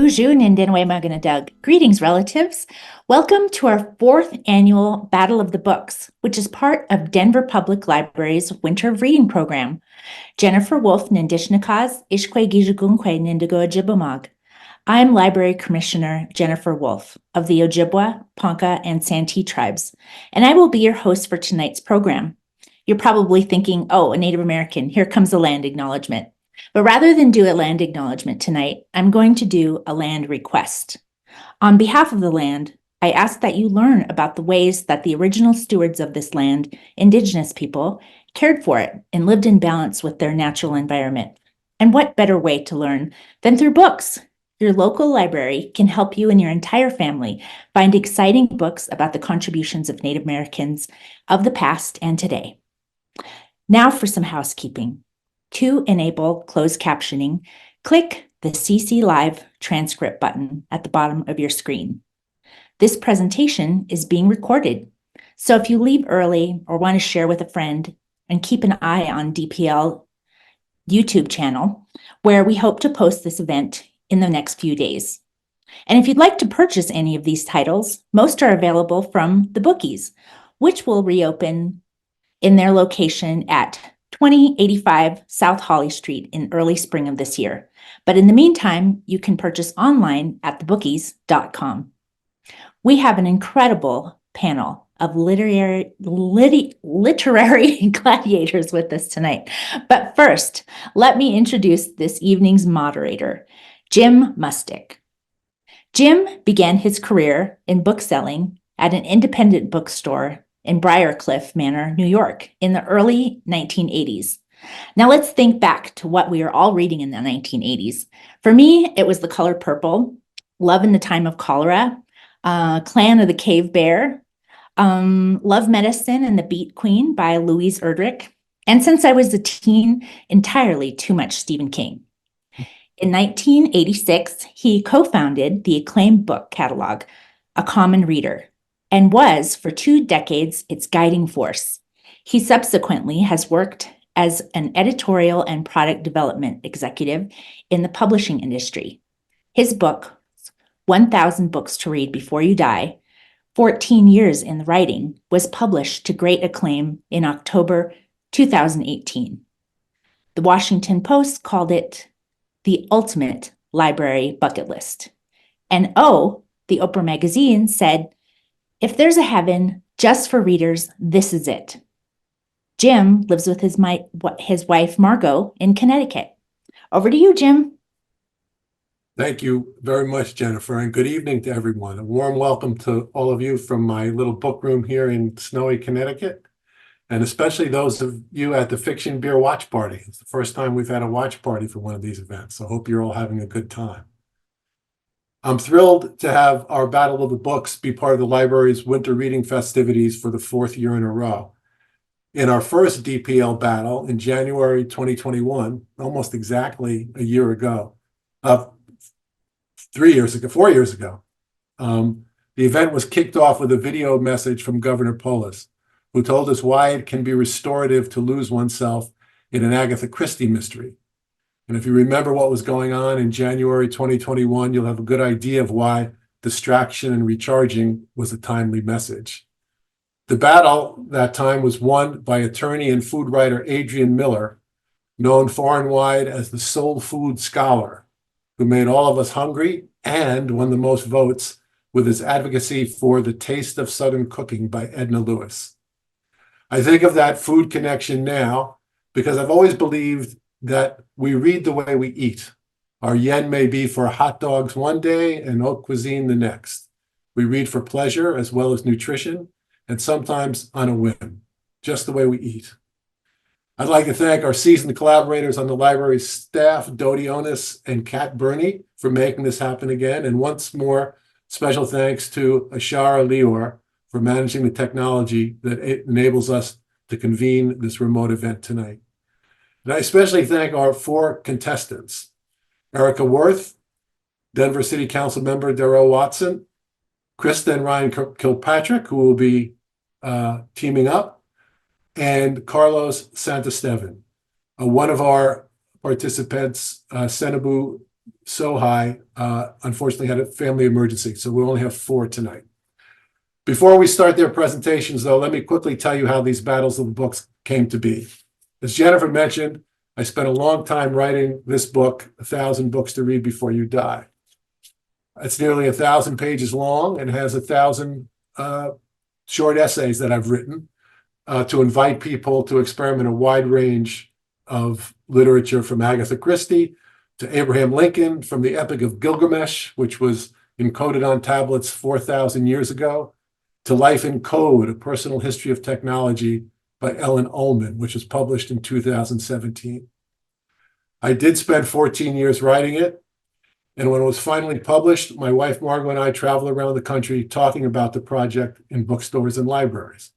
Buju Nindenwe Maganadug. Greetings, relatives. Welcome to our fourth annual Battle of the Books, which is part of Denver Public Library's Winter of Reading program. Jennifer Wolf Nindishnikaz Ishkwe Gijugunkwe Nindigo Ojibwamag. I'm Library Commissioner Jennifer Wolf of the Ojibwa, Ponca, and Santee tribes, and I will be your host for tonight's program. You're probably thinking, oh, a Native American, here comes a land acknowledgement. But rather than do a land acknowledgement tonight, I'm going to do a land request. On behalf of the land, I ask that you learn about the ways that the original stewards of this land, Indigenous people, cared for it and lived in balance with their natural environment. And what better way to learn than through books? Your local library can help you and your entire family find exciting books about the contributions of Native Americans of the past and today. Now for some housekeeping. To enable closed captioning, click the CC Live transcript button at the bottom of your screen. This presentation is being recorded, so if you leave early or want to share with a friend, and keep an eye on DPL YouTube channel, where we hope to post this event in the next few days. And if you'd like to purchase any of these titles, most are available from the bookies, which will reopen in their location at 2085 South Holly Street in early spring of this year. But in the meantime, you can purchase online at thebookies.com. We have an incredible panel of literary gladiators with us tonight. But first, let me introduce this evening's moderator, Jim Mustick. Jim began his career in bookselling at an independent bookstore in Briarcliff Manor, New York, in the early 1980s. Now let's think back to what we were all reading in the 1980s. For me, it was The Color Purple, Love in the Time of Cholera, Clan of the Cave Bear, Love Medicine and the Beat Queen by Louise Erdrich, and since I was a teen, entirely too much Stephen King. In 1986, he co-founded the acclaimed book catalog, A Common Reader, and was, for 2 decades, its guiding force. He subsequently has worked as an editorial and product development executive in the publishing industry. His book, 1,000 Books to Read Before You Die, 14 Years in the Writing, was published to great acclaim in October 2018. The Washington Post called it the ultimate library bucket list. And the Oprah magazine said, if there's a heaven just for readers, this is it. Jim lives with his wife, Margot, in Connecticut. Over to you, Jim. Thank you very much, Jennifer, and good evening to everyone. A warm welcome to all of you from my little book room here in snowy Connecticut, and especially those of you at the Fiction Beer Watch Party. It's the first time we've had a watch party for one of these events, so I hope you're all having a good time. I'm thrilled to have our Battle of the Books be part of the library's winter reading festivities for the 4th year in a row. In our first DPL battle in January 2021, almost exactly a year ago, 4 years ago, the event was kicked off with a video message from Governor Polis, who told us why it can be restorative to lose oneself in an Agatha Christie mystery. And if you remember what was going on in January 2021, you'll have a good idea of why distraction and recharging was a timely message. The battle that time was won by attorney and food writer Adrian Miller, known far and wide as the soul food scholar, who made all of us hungry and won the most votes with his advocacy for The Taste of Southern Cooking by Edna Lewis. I think of that food connection now because I've always believed that we read the way we eat. Our yen may be for hot dogs one day and haute cuisine the next. We read for pleasure as well as nutrition, and sometimes on a whim, just the way we eat. I'd like to thank our seasoned collaborators on the library's staff, Dodie Onis and Kat Burney, for making this happen again. And once more, special thanks to Ashara Lior for managing the technology that enables us to convene this remote event tonight. And I especially thank our 4 contestants, Erika Wurth, Denver City Council member Darrell Watson, Christa and Ryan Kilpatrick, who will be teaming up, and Carlos Santistevan. One of our participants, Senabu so high, unfortunately had a family emergency, so we only have 4 tonight. Before we start their presentations, though, let me quickly tell you how these battles of the books came to be. As Jennifer mentioned, I spent a long time writing this book, 1,000 Books to Read Before You Die. It's nearly 1,000 pages long and has 1,000 short essays that I've written to invite people to experiment a wide range of literature, from Agatha Christie to Abraham Lincoln, from the Epic of Gilgamesh, which was encoded on tablets 4,000 years ago, to Life in Code, A Personal History of Technology by Ellen Ullman, which was published in 2017. I did spend 14 years writing it, and when it was finally published, my wife Margot and I traveled around the country talking about the project in bookstores and libraries.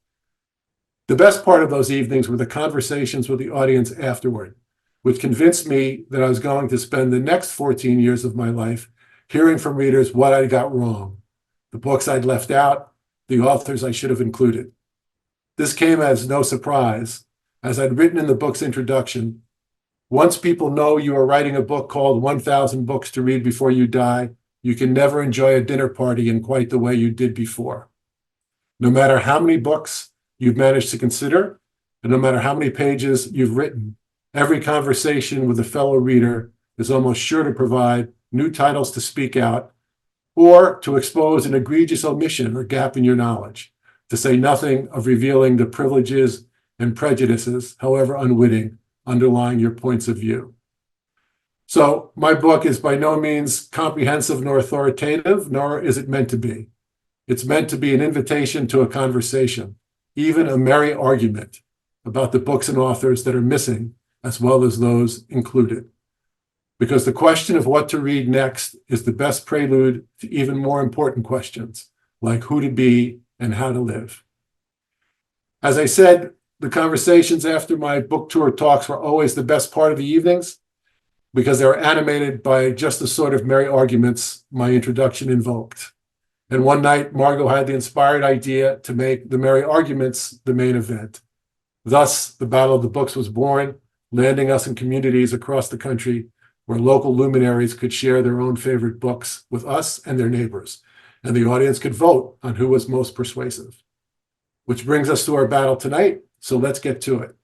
The best part of those evenings were the conversations with the audience afterward, which convinced me that I was going to spend the next 14 years of my life hearing from readers what I got wrong, the books I'd left out, the authors I should have included. This came as no surprise. As I'd written in the book's introduction, once people know you are writing a book called 1,000 Books to Read Before You Die, you can never enjoy a dinner party in quite the way you did before. No matter how many books you've managed to consider, and no matter how many pages you've written, every conversation with a fellow reader is almost sure to provide new titles to speak out, or to expose an egregious omission or gap in your knowledge, to say nothing of revealing the privileges and prejudices, however unwitting, underlying your points of view. So my book is by no means comprehensive nor authoritative, nor is it meant to be. It's meant to be an invitation to a conversation, even a merry argument about the books and authors that are missing, as well as those included. Because the question of what to read next is the best prelude to even more important questions, like who to be and how to live. As I said, the conversations after my book tour talks were always the best part of the evenings, because they were animated by just the sort of merry arguments my introduction invoked. And one night, Margot had the inspired idea to make the merry arguments the main event. Thus, the Battle of the Books was born, landing us in communities across the country where local luminaries could share their own favorite books with us and their neighbors, and the audience could vote on who was most persuasive. Which brings us to our battle tonight, so let's get to it.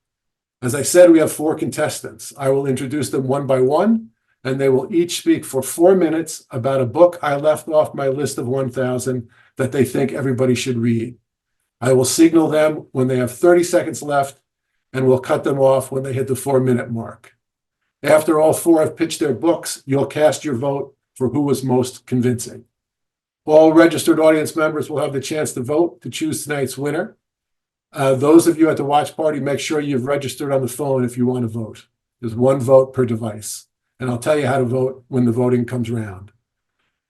As I said, we have 4 contestants. I will introduce them one by one, and they will each speak for 4 minutes about a book I left off my list of 1,000 that they think everybody should read. I will signal them when they have 30 seconds left, and will cut them off when they hit the 4-minute mark. After all 4 have pitched their books, you'll cast your vote for who was most convincing. All registered audience members will have the chance to vote to choose tonight's winner. Those of you at the watch party, make sure you've registered on the phone if you want to vote. There's 1 vote per device. And I'll tell you how to vote when the voting comes around.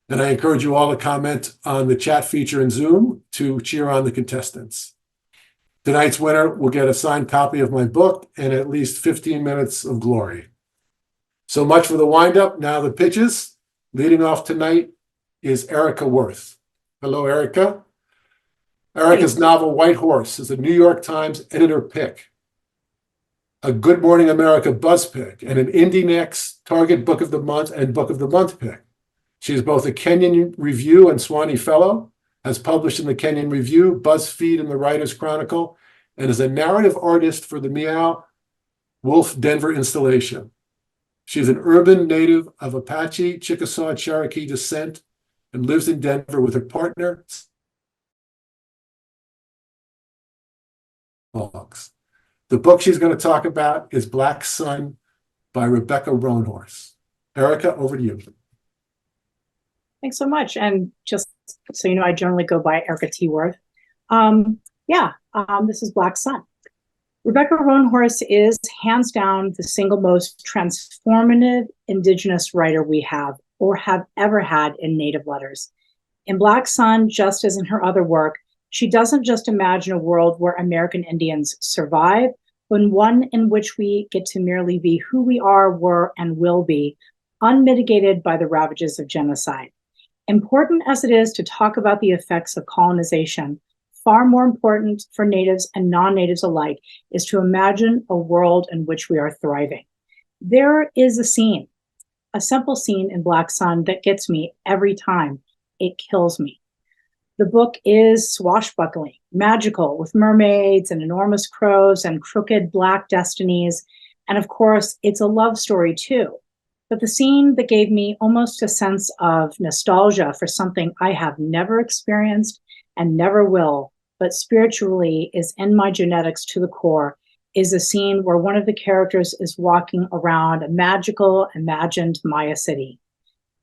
And I encourage you all to comment on the chat feature in Zoom to cheer on the contestants. Tonight's winner will get a signed copy of my book and at least 15 minutes of glory. So much for the windup. Now the pitches. Leading off tonight is Erika Wurth. Hello, Erika. Erika's novel White Horse is a New York Times editor pick, a Good Morning America buzz pick, and an Indie Next Target Book of the Month and Book of the Month pick. She is both a Kenyon Review and Swanee Fellow, has published in the Kenyon Review, BuzzFeed, and the Writer's Chronicle, and is a narrative artist for the Meow Wolf Denver installation. She is an urban native of Apache, Chickasaw, Cherokee descent and lives in Denver with her partner. The book she's going to talk about is Black Sun by Rebecca Roanhors. Erika, over to you. Thanks so much. And just so you know, I generally go by Erika T. Wurth. This is Black Sun. Rebecca Roanhors is hands down the single most transformative Indigenous writer we have or have ever had in Native letters. In Black Sun, just as in her other work, she doesn't just imagine a world where American Indians survive, but one in which we get to merely be who we are, were, and will be, unmitigated by the ravages of genocide. Important as it is to talk about the effects of colonization, far more important for natives and non-natives alike is to imagine a world in which we are thriving. There is a scene a simple scene in Black Sun that gets me every time. It kills me. The book is swashbuckling, magical, with mermaids and enormous crows and crooked black destinies. And of course, it's a love story too. But the scene that gave me almost a sense of nostalgia for something I have never experienced and never will, but spiritually is in my genetics to the core, is a scene where one of the characters is walking around a magical, imagined Maya city.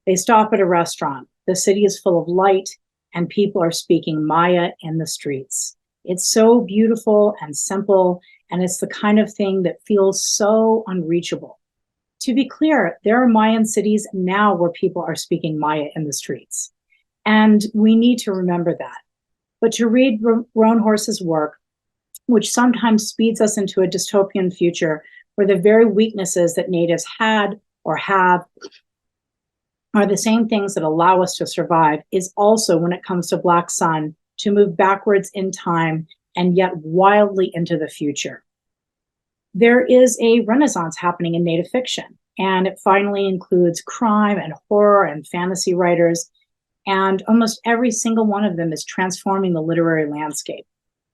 They stop at a restaurant. The city is full of light, and people are speaking Maya in the streets. It's so beautiful and simple, and it's the kind of thing that feels so unreachable. To be clear, there are Mayan cities now where people are speaking Maya in the streets, and we need to remember that. But to read Roanhors' work, which sometimes speeds us into a dystopian future where the very weaknesses that natives had or have are the same things that allow us to survive, is also, when it comes to Black Sun, to move backwards in time and yet wildly into the future. There is a renaissance happening in Native fiction, and it finally includes crime and horror and fantasy writers, and almost every single one of them is transforming the literary landscape.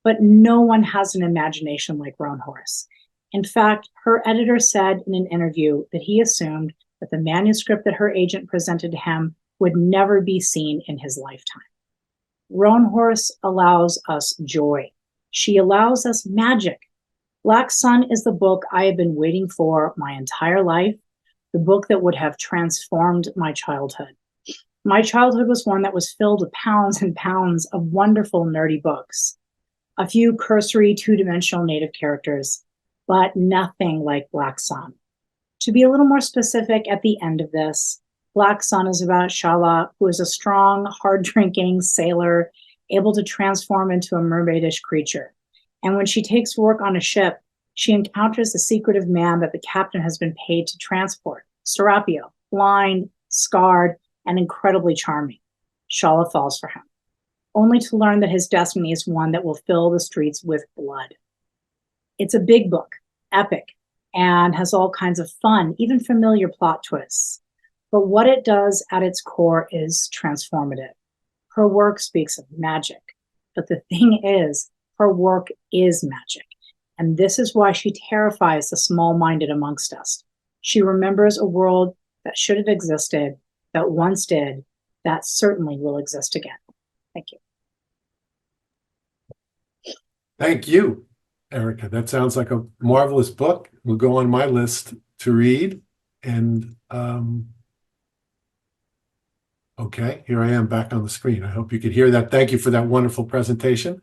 But no one has an imagination like Roanhors. In fact, her editor said in an interview that he assumed that the manuscript that her agent presented to him would never be seen in his lifetime. Roanhors allows us joy. She allows us magic. Black Sun is the book I have been waiting for my entire life, the book that would have transformed my childhood. My childhood was one that was filled with pounds and pounds of wonderful, nerdy books. A few cursory two-dimensional native characters, but nothing like Black Sun. To be a little more specific at the end of this, Black Sun is about Shala, who is a strong, hard-drinking sailor able to transform into a mermaidish creature. And when she takes work on a ship, she encounters the secretive man that the captain has been paid to transport, Serapio, blind, scarred, and incredibly charming. Shala falls for him, only to learn that his destiny is one that will fill the streets with blood. It's a big book, epic, and has all kinds of fun, even familiar plot twists. But what it does at its core is transformative. Her work speaks of magic, but the thing is, her work is magic. And this is why she terrifies the small-minded amongst us. She remembers a world that should have existed, that once did, that certainly will exist again. Thank you. Thank you, Erika. That sounds like a marvelous book. Will go on my list to read. And okay, here I am back on the screen. I hope you could hear that. Thank you for that wonderful presentation.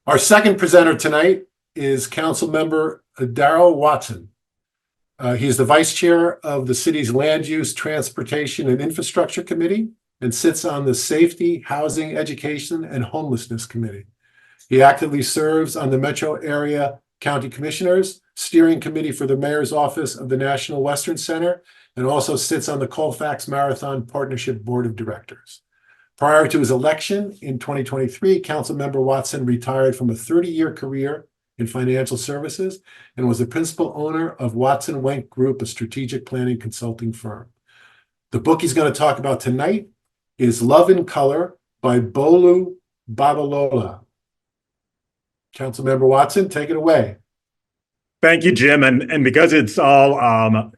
Our second presenter tonight is Council Member Daryl Watson. He's the Vice Chair of the city's Land Use, Transportation, and Infrastructure Committee and sits on the Safety, Housing, Education, and Homelessness Committee. He actively serves on the Metro Area County Commissioners Steering Committee for the Mayor's Office of the National Western Center and also sits on the Colfax Marathon Partnership Board of Directors. Prior to his election in 2023, Councilmember Watson retired from a 30-year career in financial services and was the principal owner of Watson Wenk Group, a strategic planning consulting firm. The book he's going to talk about tonight is Love in Color by Bolu Babalola. Councilmember Watson, take it away. Thank you, Jim. And because it's all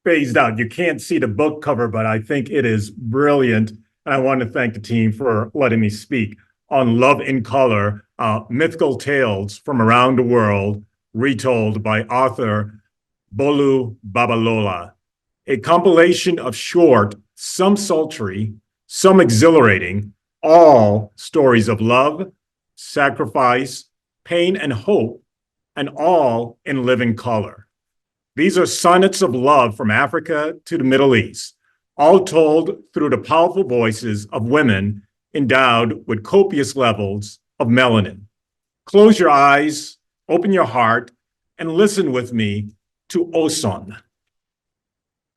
phased out, you can't see the book cover, but I think it is brilliant. And I want to thank the team for letting me speak on Love in Color, mythical tales from around the world, retold by author Bolu Babalola. A compilation of short, some sultry, some exhilarating, all stories of love, sacrifice, pain, and hope, and all in living color. These are sonnets of love from Africa to the Middle East, all told through the powerful voices of women endowed with copious levels of melanin. Close your eyes, open your heart, and listen with me to Osun.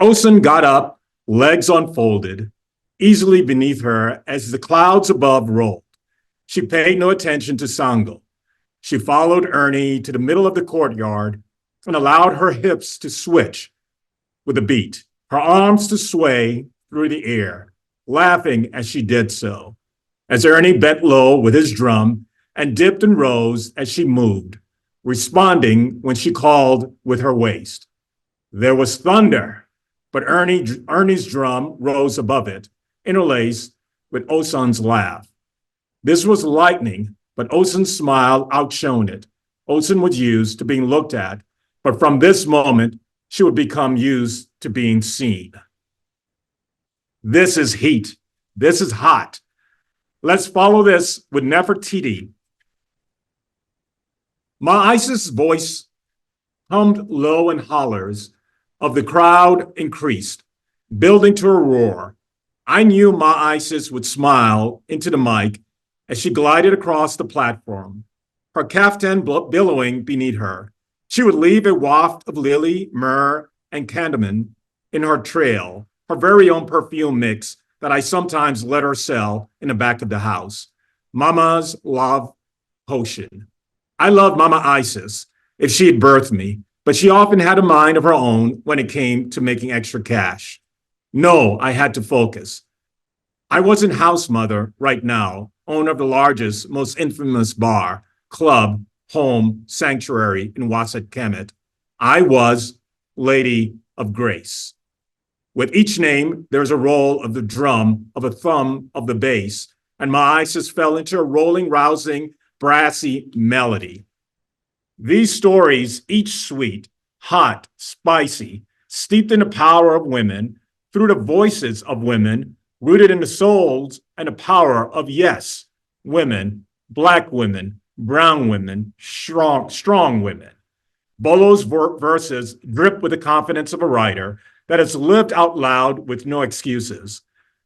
Osun got up, legs unfolded, easily beneath her as the clouds above rolled. She paid no attention to Sango. She followed Ernie to the middle of the courtyard and allowed her hips to switch with a beat, her arms to sway through the air, laughing as she did so, as Ernie bent low with his drum and dipped and rose as she moved, responding when she called with her waist. There was thunder, but Ernie's drum rose above it, interlaced with Osan's laugh. This was lightning, but Osan's smile outshone it. Osan was used to being looked at, but from this moment, she would become used to being seen. This is heat. This is hot. Let's follow this with Nefertiti. Ma'is's voice hummed low and hollers of the crowd increased, building to a roar. I knew Ma'is would smile into the mic as she glided across the platform, her caftan billowing beneath her. She would leave a waft of lily, myrrh, and cardamom in her trail, her very own perfume mix that I sometimes let her sell in the back of the house. Mama's love potion. I loved Mama Isis if she had birthed me, but she often had a mind of her own when it came to making extra cash. No, I had to focus. I wasn't house mother right now, owner of the largest, most infamous bar, club, home, sanctuary in Wasat Kemet. I was Lady of Grace. With each name, there's a roll of the drum, of a thumb of the bass, and my eyes just fell into a rolling, rousing, brassy melody. These stories, each sweet, hot, spicy, steeped in the power of women, through the voices of women, rooted in the souls and the power of, yes, women, Black women, brown women, strong women. Bolu's verses drip with the confidence of a writer that has lived out loud with no excuses.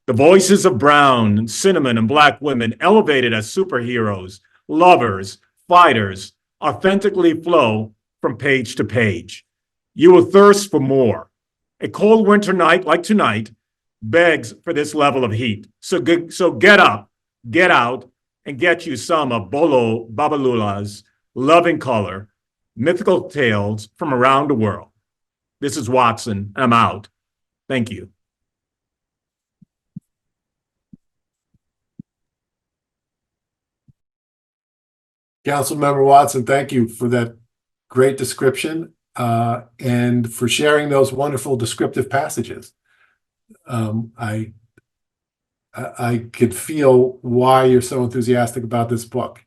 The voices of brown and cinnamon and Black women elevated as superheroes, lovers, fighters, authentically flow from page to page. You will thirst for more. A cold winter night like tonight begs for this level of heat. So get up, get out, and get you some of Babalola's loving color, mythical tales from around the world. This is Watson, and I'm out. Thank you. Councilmember Watson, thank you for that great description and for sharing those wonderful descriptive passages. I could feel why you're so enthusiastic about this book.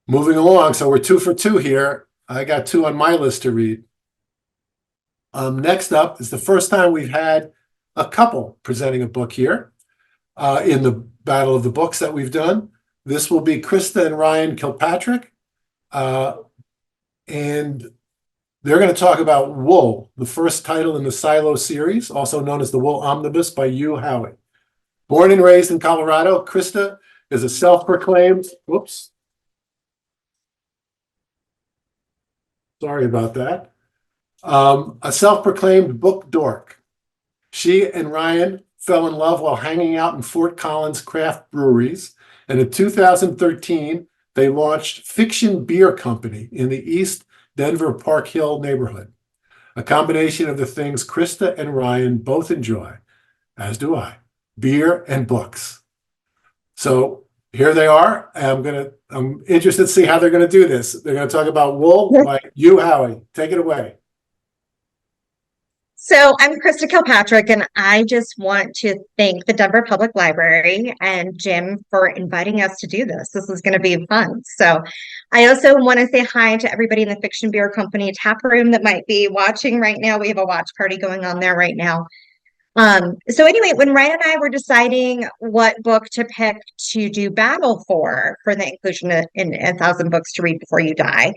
Moving along, so we're 2 for 2 here. I got 2 on my list to read. Next up is the first time we've had a couple presenting a book here in the Battle of the Books that we've done. This will be Christa and Ryan Kilpatrick, and they're going to talk about Wool, the first title in the Silo series, also known as the Wool Omnibus by Hugh, Howey. Born and raised in Colorado, Christa is a self-proclaimed, sorry about that, a self-proclaimed book dork. She and Ryan fell in love while hanging out in Fort Collins craft breweries, and in 2013, they launched Fiction Beer Company in the East Denver Park Hill neighborhood, a combination of the things Christa and Ryan both enjoy, as do I, beer and books. So here they are. I'm interested to see how they're going to do this. They're going to talk about Wool by Hugh, Howey. Take it away. So I'm Christa Kilpatrick, and I just want to thank the Denver Public Library and Jim for inviting us to do this. This is going to be fun. So I also want to say hi to everybody in the Fiction Beer Company tap room that might be watching right now. We have a watch party going on there right now. So anyway, when Ryan and I were deciding what book to pick to do battle for the inclusion in 1,000 books to read before you die,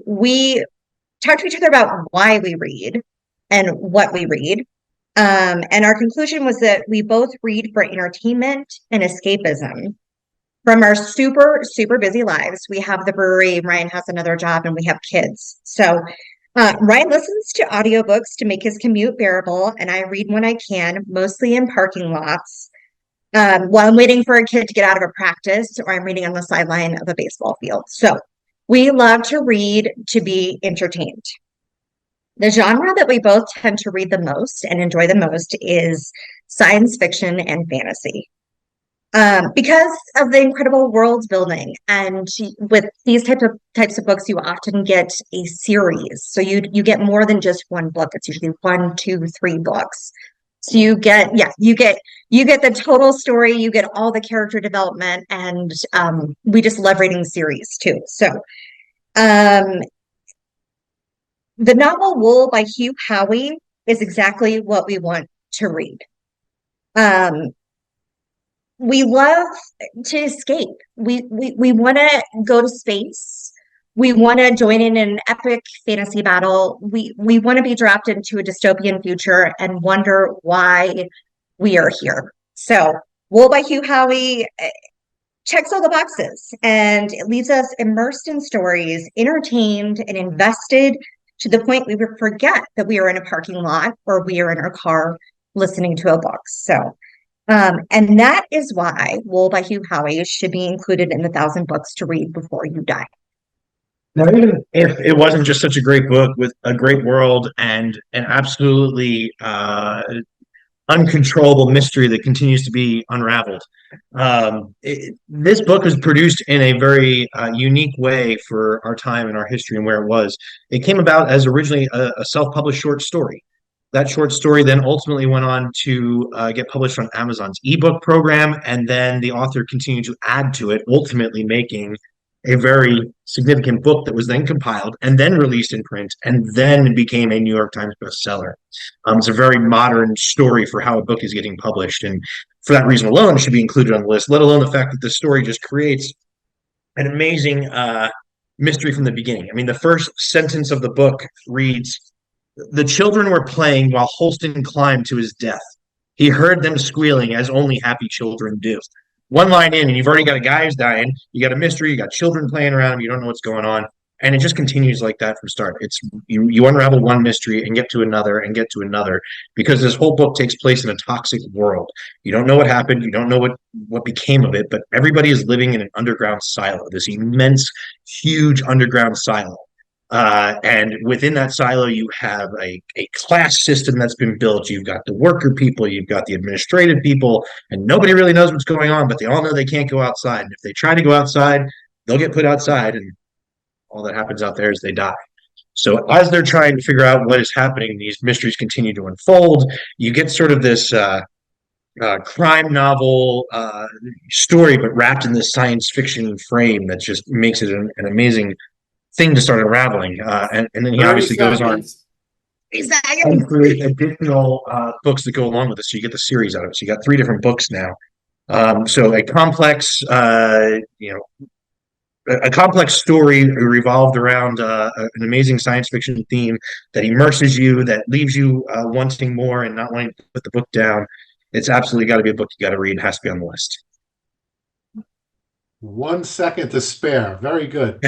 we talked to each other about why we read and what we read. And our conclusion was that we both read for entertainment and escapism from our super, super busy lives. We have the brewery, Ryan has another job, and we have kids. So Ryan listens to audiobooks to make his commute bearable, and I read when I can, mostly in parking lots, while I'm waiting for a kid to get out of a practice, or I'm reading on the sideline of a baseball field. So we love to read to be entertained. The genre that we both tend to read the most and enjoy the most is science fiction and fantasy. Because of the incredible world building, and with these types of books, you often get a series. So you get more than just one book. It's usually 1, 2, 3 books. So you get the total story, you get all the character development, and we just love reading series too. So the novel Wool by Hugh Howey is exactly what we want to read. We love to escape. We want to go to space. We want to join in an epic fantasy battle. We want to be dropped into a dystopian future and wonder why we are here. So, Wool by Hugh Howey checks all the boxes, and it leaves us immersed in stories, entertained and invested to the point we would forget that we are in a parking lot or we are in our car listening to a book. So, and that is why Wool by Hugh Howey should be included in the 1,000 books to read before you die. Now, even if it wasn't just such a great book with a great world and an absolutely uncontrollable mystery that continues to be unraveled, this book was produced in a very unique way for our time and our history and where it was. It came about as originally a self-published short story. That short story then ultimately went on to get published on Amazon's ebook program, and then the author continued to add to it, ultimately making a very significant book that was then compiled and then released in print and then became a New York Times bestseller. It's a very modern story for how a book is getting published, and for that reason alone, it should be included on the list, let alone the fact that the story just creates an amazing mystery from the beginning. I mean, the first sentence of the book reads, "The children were playing while Holston climbed to his death. He heard them squealing as only happy children do." One line in, and you've already got a guy who's dying. You got a mystery. You got children playing around him. You don't know what's going on, and it just continues like that from start. It's you unravel one mystery and get to another and get to another, because this whole book takes place in a toxic world. You don't know what happened. You don't know what became of it, but everybody is living in an underground silo. This immense, huge underground silo. And within that silo, you have a class system that's been built. You've got the worker people, you've got the administrative people, and nobody really knows what's going on, but they all know they can't go outside. And if they try to go outside, they'll get put outside, and all that happens out there is they die. So as they're trying to figure out what is happening, these mysteries continue to unfold. You get sort of this crime novel story, but wrapped in this science fiction frame that just makes it an amazing thing to start unraveling, and then he obviously goes on and create additional books that go along with it. So you get the series out of it. So you got 3 different books now. So a complex, a complex story revolved around an amazing science fiction theme that immerses you, that leaves you wanting more and not wanting to put the book down. It's absolutely got to be a book you got to read. It has to be on the list. 1 second to spare. Very good.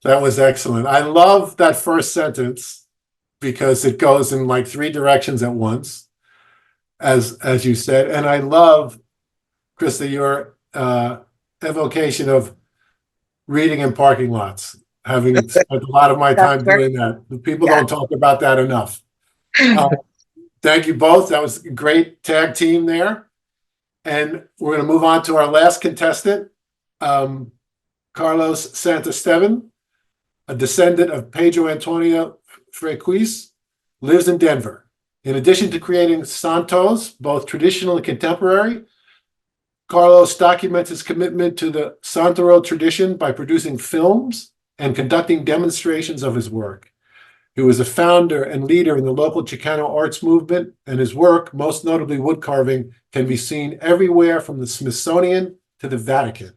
That was excellent. I love that first sentence because it goes in like 3 directions at once, as you said. And I love, Christa, your evocation of reading in parking lots, having spent a lot of my time doing that. People don't talk about that enough. Thank you both. That was a great tag team there. And we're going to move on to our last contestant, Carlos Santistevan, a descendant of Pedro Antonio Frequis, lives in Denver. In addition to creating santos, both traditional and contemporary, Carlos documents his commitment to the Santoro tradition by producing films and conducting demonstrations of his work. He was a founder and leader in the local Chicano arts movement, and his work, most notably wood carving, can be seen everywhere from the Smithsonian to the Vatican.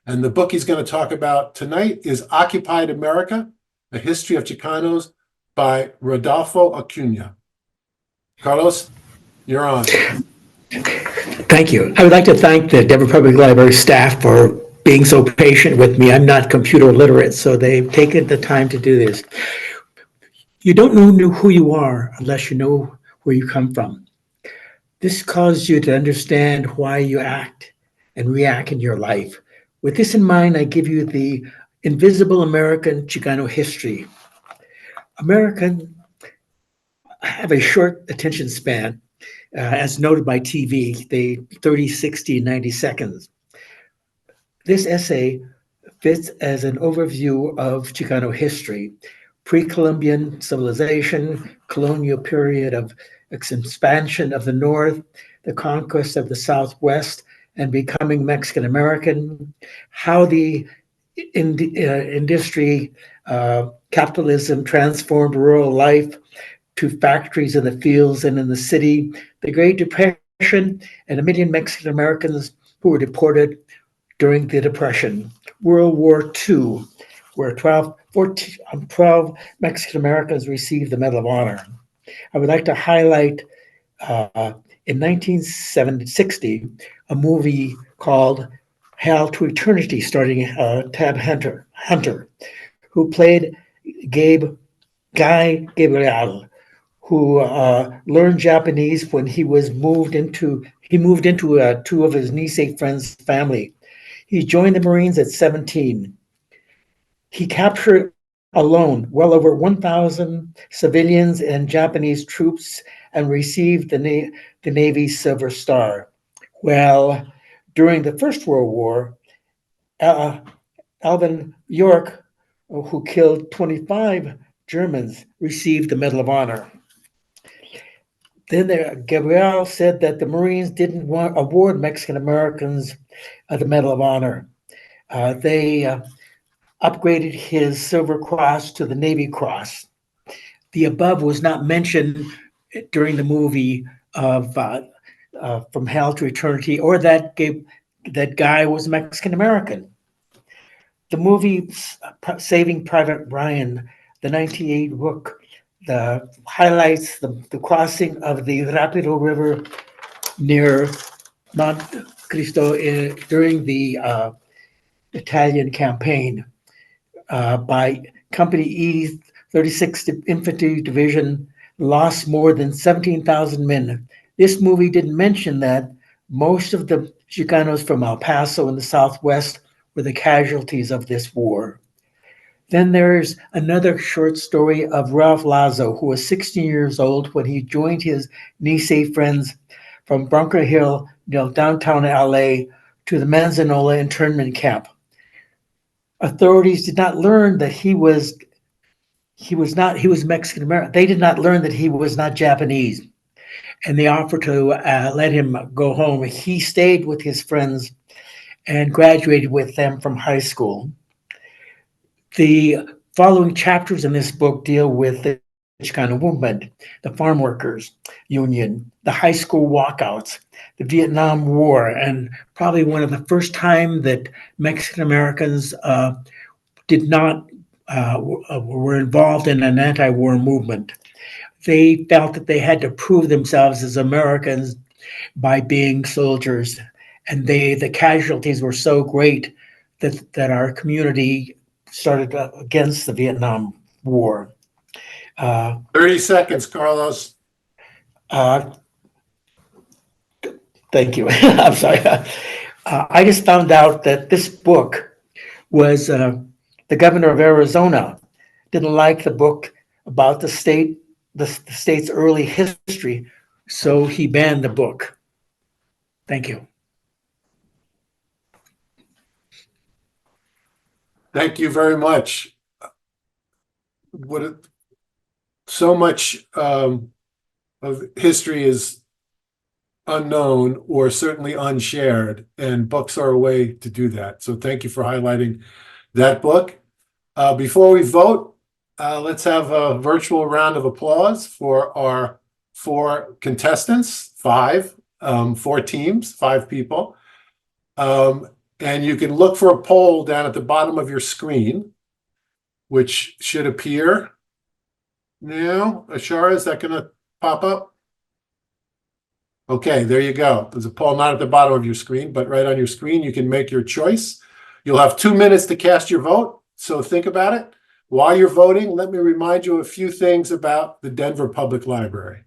And the book he's going to talk about tonight is Occupied America, A History of Chicanos by Rodolfo Acuna. Carlos, you're on. Thank you. I would like to thank the Denver Public Library staff for being so patient with me. I'm not computer literate, so they've taken the time to do this. You don't know who you are unless you know where you come from. This causes you to understand why you act and react in your life. With this in mind, I give you the Invisible American Chicano History. Americans have a short attention span, as noted by TV, they 30, 60, and 90 seconds. This essay fits as an overview of Chicano history, pre-Columbian civilization, colonial period of expansion of the North, the conquest of the Southwest, and becoming Mexican American, how the industry, capitalism transformed rural life to factories in the fields and in the city, the Great Depression, and a million Mexican Americans who were deported during the Depression, World War II, where 12 Mexican Americans received the Medal of Honor. I would like to highlight in 1960 a movie called Hail to Eternity, starring Tab Hunter, who played Guy Gabriel, who learned Japanese when he moved into two of his Nisei friends' family. He joined the Marines at 17. He captured alone well over 1,000 civilians and Japanese troops and received the Navy's Silver Star. Well, during the First World War, Alvin York, who killed 25 Germans, received the Medal of Honor. Then Gabriel said that the Marines didn't award Mexican Americans the Medal of Honor. They upgraded his Silver Cross to the Navy Cross. The above was not mentioned during the movie of From Hell to Eternity, or that guy was Mexican American. The movie Saving Private Ryan, the 1988 book, highlights the crossing of the Rapido River near Mount Cristo during the Italian campaign by Company E, 36th Infantry Division, lost more than 17,000 men. This movie didn't mention that most of the Chicanos from El Paso in the Southwest were the casualties of this war. Then there's another short story of Ralph Lazo, who was 16 years old when he joined his Nisei friends from Bunker Hill, downtown LA, to the Manzanola internment camp. Authorities did not learn that he was Mexican American. They did not learn that he was not Japanese, and they offered to let him go home. He stayed with his friends and graduated with them from high school. The following chapters in this book deal with the Chicano movement, the farm workers union, the high school walkouts, the Vietnam War, and probably one of the first time that Mexican Americans were involved in an anti-war movement. They felt that they had to prove themselves as Americans by being soldiers, and the casualties were so great that our community started against the Vietnam War. 30 seconds, Carlos. Thank you. I'm sorry. I just found out that this book was the governor of Arizona didn't like the book about the state's early history, so he banned the book. Thank you. Thank you very much. So much of history is unknown or certainly unshared, and books are a way to do that. So thank you for highlighting that book. Before we vote, let's have a virtual round of applause for our 4 contestants, 4 teams, 5 people. And you can look for a poll down at the bottom of your screen, which should appear now. Ashara, is that going to pop up? Okay, there you go. There's a poll not at the bottom of your screen, but right on your screen. You can make your choice. You'll have 2 minutes to cast your vote, so think about it. While you're voting, let me remind you a few things about the Denver Public Library.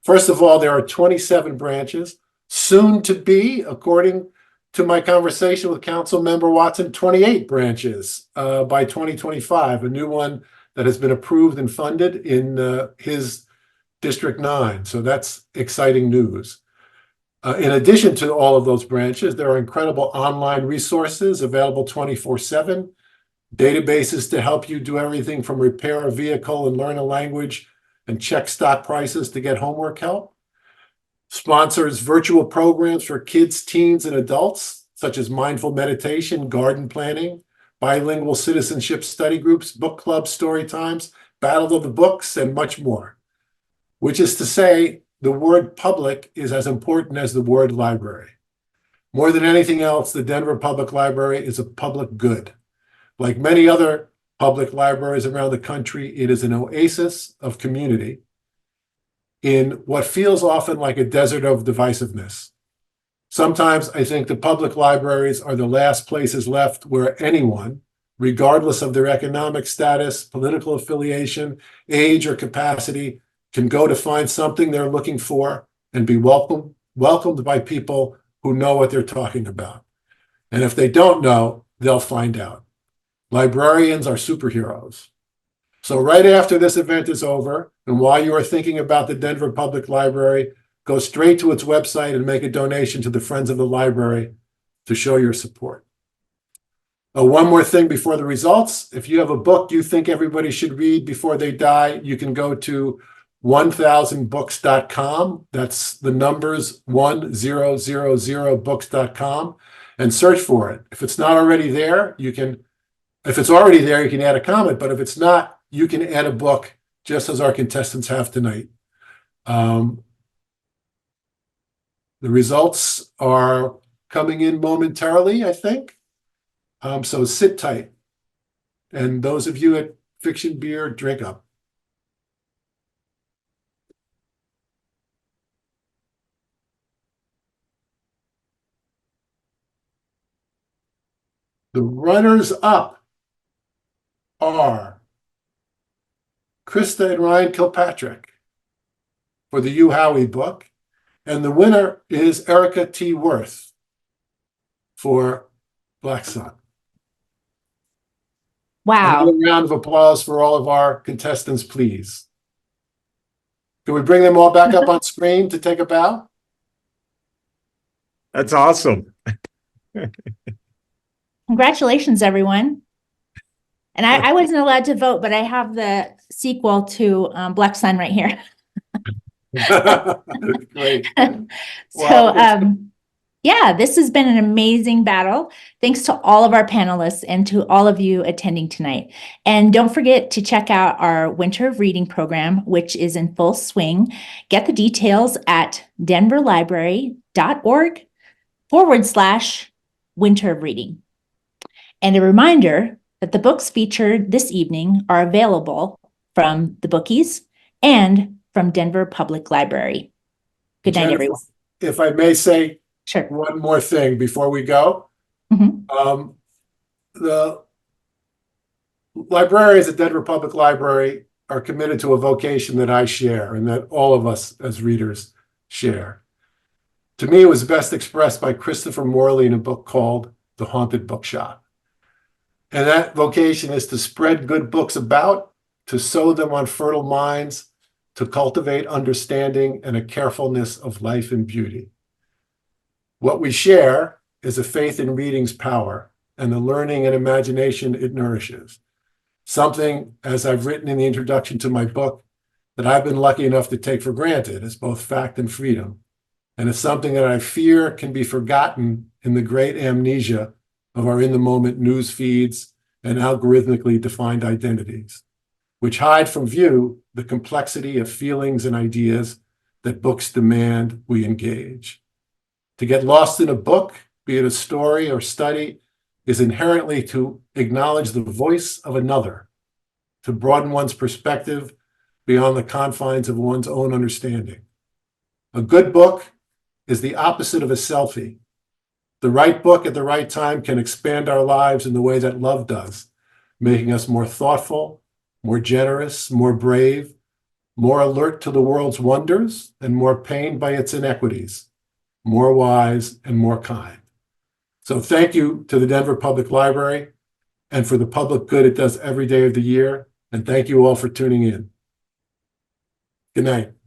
First of all, there are 27 branches, soon to be, according to my conversation with Council Member Watson, 28 branches by 2025. A new one that has been approved and funded in his District 9. So that's exciting news. In addition to all of those branches, there are incredible online resources available 24/7, databases to help you do everything from repair a vehicle and learn a language and check stock prices to get homework help. Sponsors virtual programs for kids, teens, and adults, such as mindful meditation, garden planning, bilingual citizenship study groups, book clubs, story times, battle of the books, and much more. Which is to say, the word public is as important as the word library. More than anything else, the Denver Public Library is a public good. Like many other public libraries around the country, it is an oasis of community in what feels often like a desert of divisiveness. Sometimes I think the public libraries are the last places left where anyone, regardless of their economic status, political affiliation, age, or capacity, can go to find something they're looking for and be welcomed by people who know what they're talking about. And if they don't know, they'll find out. Librarians are superheroes. So right after this event is over, and while you are thinking about the Denver Public Library, go straight to its website and make a donation to the Friends of the Library to show your support. One more thing before the results. If you have a book you think everybody should read before they die, you can go to 1000books.com. That's the numbers 1000books.com and search for it. If it's not already there, you can add a comment, but if it's not, you can add a book just as our contestants have tonight. The results are coming in momentarily, I think. So sit tight. And those of you at Fiction Beer, drink up. The runners up are Christa and Ryan Kilpatrick for the Hugh book, and the winner is Erika T. Wurth for Black Sun. Wow. Another round of applause for all of our contestants, please. Can we bring them all back up on screen to take a bow? That's awesome. Congratulations, everyone. And I wasn't allowed to vote, but I have the sequel to Black Sun right here. Great. So, yeah, this has been an amazing battle. Thanks to all of our panelists and to all of you attending tonight. And don't forget to check out our Winter of Reading program, which is in full swing. Get the details at denverlibrary.org/Winter of Reading. And a reminder that the books featured this evening are available from the bookies and from Denver Public Library. Good night, Jennifer, everyone. if I may say Sure. one more thing before we go. Mhm. The librarians at Denver Public Library are committed to a vocation that I share and that all of us as readers share. To me, it was best expressed by Christopher Morley in a book called The Haunted Bookshop. And that vocation is to spread good books about, to sow them on fertile minds, to cultivate understanding and a carefulness of life and beauty. What we share is a faith in reading's power and the learning and imagination it nourishes. Something, as I've written in the introduction to my book, that I've been lucky enough to take for granted as both fact and freedom. And it's something that I fear can be forgotten in the great amnesia of our in-the-moment news feeds and algorithmically defined identities, which hide from view the complexity of feelings and ideas that books demand we engage. To get lost in a book, be it a story or study, is inherently to acknowledge the voice of another, to broaden one's perspective beyond the confines of one's own understanding. A good book is the opposite of a selfie. The right book at the right time can expand our lives in the way that love does, making us more thoughtful, more generous, more brave, more alert to the world's wonders, and more pained by its inequities, more wise and more kind. So thank you to the Denver Public Library and for the public good it does every day of the year. And thank you all for tuning in. Good night.